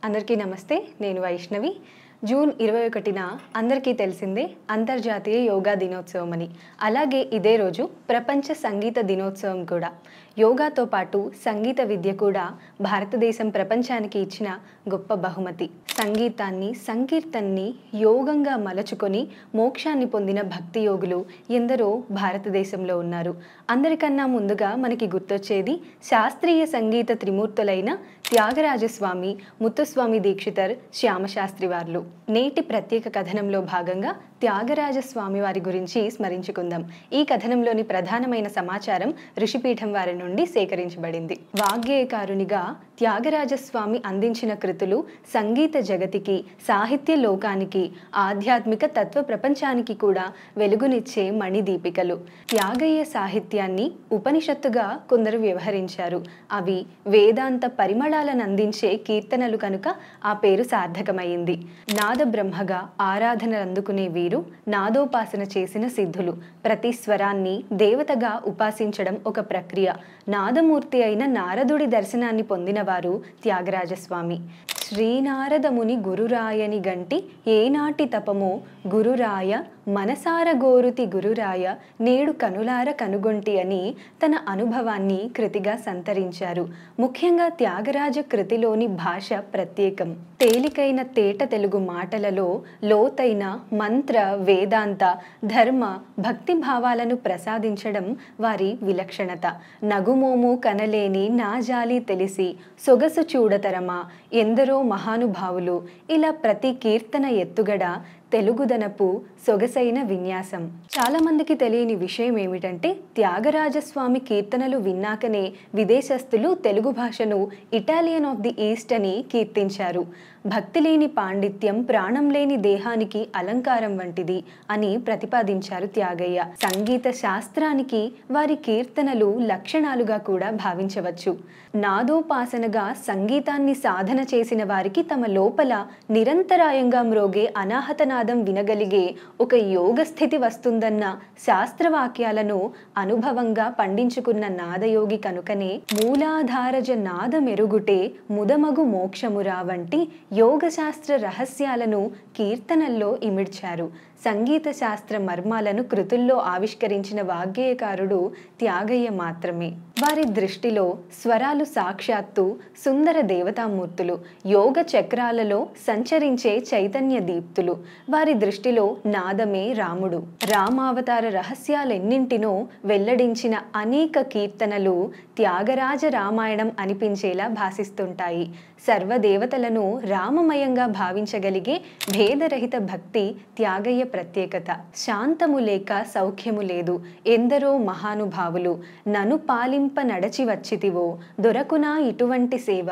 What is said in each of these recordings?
అందరికీ నమస్తే. నేను వైష్ణవి. జూన్ 21న అందరికీ తెలిసిందే అంతర్జాతీయ యోగా దినోత్సవం అని. అలాగే ఇదే రోజు ప్రపంచ సంగీత దినోత్సవం కూడా. యోగాతో పాటు సంగీత విద్య కూడా భారతదేశం ప్రపంచానికి ఇచ్చిన గొప్ప బహుమతి. సంగీతాన్ని, సంకీర్తన్ని యోగంగా మలచుకొని మోక్షాన్ని పొందిన భక్తి యోగులు ఎందరో భారతదేశంలో ఉన్నారు. అందరికన్నా ముందుగా మనకి గుర్తొచ్చేది శాస్త్రీయ సంగీత త్రిమూర్తులైన త్యాగరాజస్వామి, ముత్తుస్వామి దీక్షితర్, శ్యామశాస్త్రి వార్లు. నేటి ప్రత్యేక కథనంలో భాగంగా త్యాగరాజస్వామి వారి గురించి స్మరించుకుందాం. ఈ కథనంలోని ప్రధానమైన సమాచారం ఋషిపీఠం వారి నుండి సేకరించబడింది. వాగ్గేయకారునిగా త్యాగరాజస్వామి అందించిన కృతులు సంగీత జగతికి, సాహిత్య లోకానికి, ఆధ్యాత్మిక తత్వ ప్రపంచానికి కూడా వెలుగునిచ్చే మణిదీపికలు. త్యాగయ్య సాహిత్యాన్ని ఉపనిషత్తుగా కొందరు వ్యవహరించారు. అవి వేదాంత పరిమళాలను అందించే కీర్తనలు కనుక ఆ పేరు సార్థకమైంది. నాద బ్రహ్మగా ఆరాధనలు అందుకునే వీరు నాదోపాసన చేసిన సిద్ధులు. ప్రతి స్వరాన్ని దేవతగా ఉపాసించడం ఒక ప్రక్రియ. నాదమూర్తి అయిన నారదుడి దర్శనాన్ని పొందినవారు త్యాగరాజస్వామి. శ్రీనారదముని గురురాయని గంటి ఏనాటి తపమో గురురాయ మనసార గోరుతి గురురాయ నేడు కనులార కనుగొంటి అని తన అనుభవాన్ని కృతిగా సంతరించారు. ముఖ్యంగా త్యాగరాజ కృతిలోని భాష ప్రత్యేకం. తేలికైన తేట తెలుగు మాటలలో లోతైన మంత్ర, వేదాంత, ధర్మ, భక్తి భావాలను ప్రసాదించడం వారి విలక్షణత. నగుమోము కనలేని నా జాలి తెలిసి సొగసు చూడతరమా ఎందరో మహానుభావులు. ఇలా ప్రతి కీర్తన ఎత్తుగడ తెలుగుదనపు సొగసైన విన్యాసం. చాలా మందికి తెలియని విషయం ఏమిటంటే త్యాగరాజస్వామి కీర్తనలు విన్నాకనే విదేశస్థులు తెలుగు భాషను ఇటాలియన్ ఆఫ్ ది ఈస్ట్ అని కీర్తించారు. భక్తి లేని పాండిత్యం ప్రాణం లేని దేహానికి అలంకారం వంటిది అని ప్రతిపాదించారు త్యాగయ్య. సంగీత శాస్త్రానికి వారి కీర్తనలు లక్షణాలుగా కూడా భావించవచ్చు. నాదోపాసనగా సంగీతాన్ని సాధన చేసిన వారికి తమ లోపల నిరంతరాయంగా మ్రోగే అనాహతనాదం వినగలిగే ఒక యోగ స్థితి వస్తుందన్న శాస్త్రవాక్యాలను అనుభవంగా పండించుకున్న నాదయోగి కనుకనే మూలాధారజ నాదమెరుగుటే ముదమగు మోక్షమురా వంటి యోగశాస్త్ర రహస్యాలను కీర్తనల్లో ఇమిడ్చారు. సంగీత శాస్త్ర మర్మాలను కృతుల్లో ఆవిష్కరించిన వాగ్గేయకారుడు త్యాగయ్య మాత్రమే. వారి దృష్టిలో స్వరాలు సాక్షాత్తు సుందర దేవతామూర్తులు, యోగ చక్రాలలో సంచరించే చైతన్య దీప్తులు. వారి దృష్టిలో నాదమే రాముడు. రామావతార రహస్యాలెన్నింటినో వెల్లడించిన అనేక కీర్తనలు త్యాగరాజ రామాయణం అనిపించేలా భాసిస్తుంటాయి. సర్వదేవతలను రామమయంగా భావించగలిగే భేదరహిత భక్తి త్యాగయ్య ప్రత్యేకత. శాంతము లేక సౌఖ్యము లేదు ఎందరో మహానుభావులు నను పాలింప నడచి వచ్చితివో దొరకునా ఇటువంటి సేవ.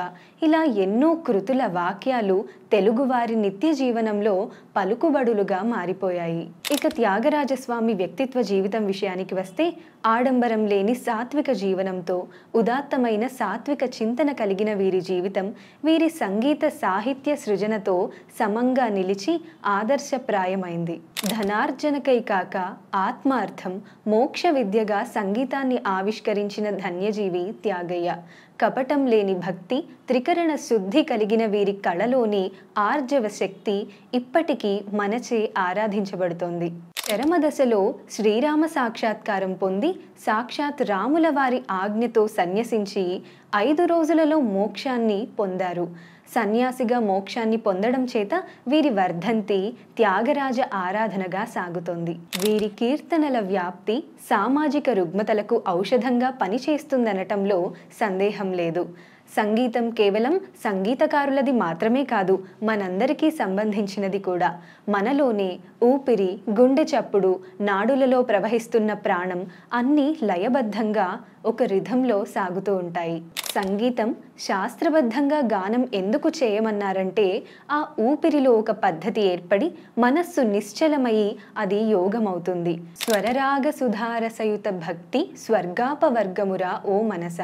ఇలా ఎన్నో కృతుల వాక్యాలు తెలుగువారి నిత్య జీవనంలో పలుకుబడులుగా మారిపోయాయి. ఇక త్యాగరాజస్వామి వ్యక్తిత్వ జీవితం విషయానికి వస్తే ఆడంబరం లేని సాత్విక జీవనంతో, ఉదాత్తమైన సాత్విక చింతన కలిగిన వీరి జీవితం వీరి సంగీత సాహిత్య సృజనతో సమంగా నిలిచి ఆదర్శప్రాయమైంది. ధనార్జనకై కాక ఆత్మార్థం, మోక్ష విద్యగా సంగీతాన్ని ఆవిష్కరించిన ధన్యజీవి త్యాగయ్య. కపటం లేని భక్తి, త్రికరణ శుద్ధి కలిగిన వీరి కళలోని ఆర్జవ శక్తి ఇప్పటికీ మనచే ఆరాధించబడుతోంది. చరమదశలో శ్రీరామ సాక్షాత్కారం పొంది సాక్షాత్ రాముల వారి ఆజ్ఞతో సన్యసించి 5 రోజులలో మోక్షాన్ని పొందారు. సన్యాసిగా మోక్షాన్ని పొందడం చేత వీరి వర్ధంతి త్యాగరాజ ఆరాధనగా సాగుతోంది. వీరి కీర్తనల వ్యాప్తి సామాజిక రుగ్మతలకు ఔషధంగా పనిచేస్తుందనటంలో సందేహం లేదు. సంగీతం కేవలం సంగీతకారులది మాత్రమే కాదు, మనందరికీ సంబంధించినది కూడా. మనలోనే ఊపిరి, గుండె చప్పుడు, నాడులలో ప్రవహిస్తున్న ప్రాణం అన్నీ లయబద్ధంగా ఒక రిథంలో సాగుతూ ఉంటాయి. సంగీతం శాస్త్రబద్ధంగా గానం ఎందుకు చేయమన్నారంటే ఆ ఊపిరిలో ఒక పద్ధతి ఏర్పడి మనస్సు నిశ్చలమై అది యోగమవుతుంది. స్వరరాగ సుధారసయుత భక్తి స్వర్గాపవర్గమురా ఓ మనస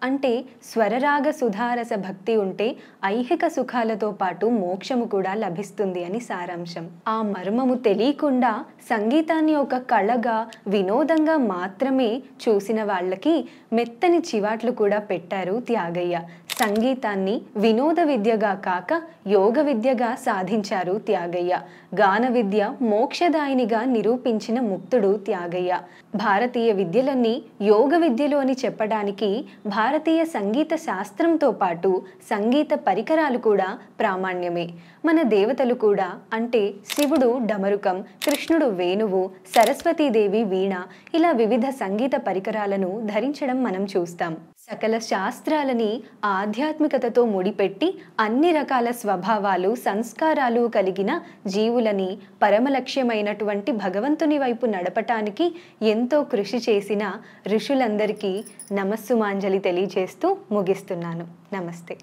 అంటే స్వరరాగ సుధారస భక్తి ఉంటే ఐహిక సుఖాలతో పాటు మోక్షము కూడా లభిస్తుంది అని సారాంశం. ఆ మర్మము తెలియకుండా సంగీతాన్ని ఒక కళగా, వినోదంగా మాత్రమే చూసిన వాళ్ళకి మెత్తని చివాట్లు కూడా పెట్టారు సాధించారు త్యాగయ్య. సంగీతాన్ని వినోద విద్యగా కాక యోగ విద్యగా సాధించారు త్యాగయ్య. గాన విద్య మోక్షదాయినిగా నిరూపించిన ముక్తుడు త్యాగయ్య. భారతీయ విద్యలన్నీ యోగ విద్యలు అని చెప్పడానికి భారతీయ సంగీత శాస్త్రంతో పాటు సంగీత పరికరాలు కూడా ప్రామాణ్యమే. మన దేవతలు కూడా, అంటే శివుడు డమరుకం, కృష్ణుడు వేణువు, సరస్వతీదేవి వీణ, ఇలా వివిధ సంగీత పరికరాలను ధరించడం మనం చూస్తాం. సకల శాస్త్రాలని ఆధ్యాత్మికతతో ముడిపెట్టి అన్ని రకాల స్వభావాలు, సంస్కారాలు కలిగిన జీవులని పరమలక్ష్యమైనటువంటి భగవంతుని వైపు నడపటానికి ఎంతో కృషి చేసిన ఋషులందరికీ నమస్సుమాంజలి తెలియజేస్తూ ముగిస్తున్నాను. నమస్తే.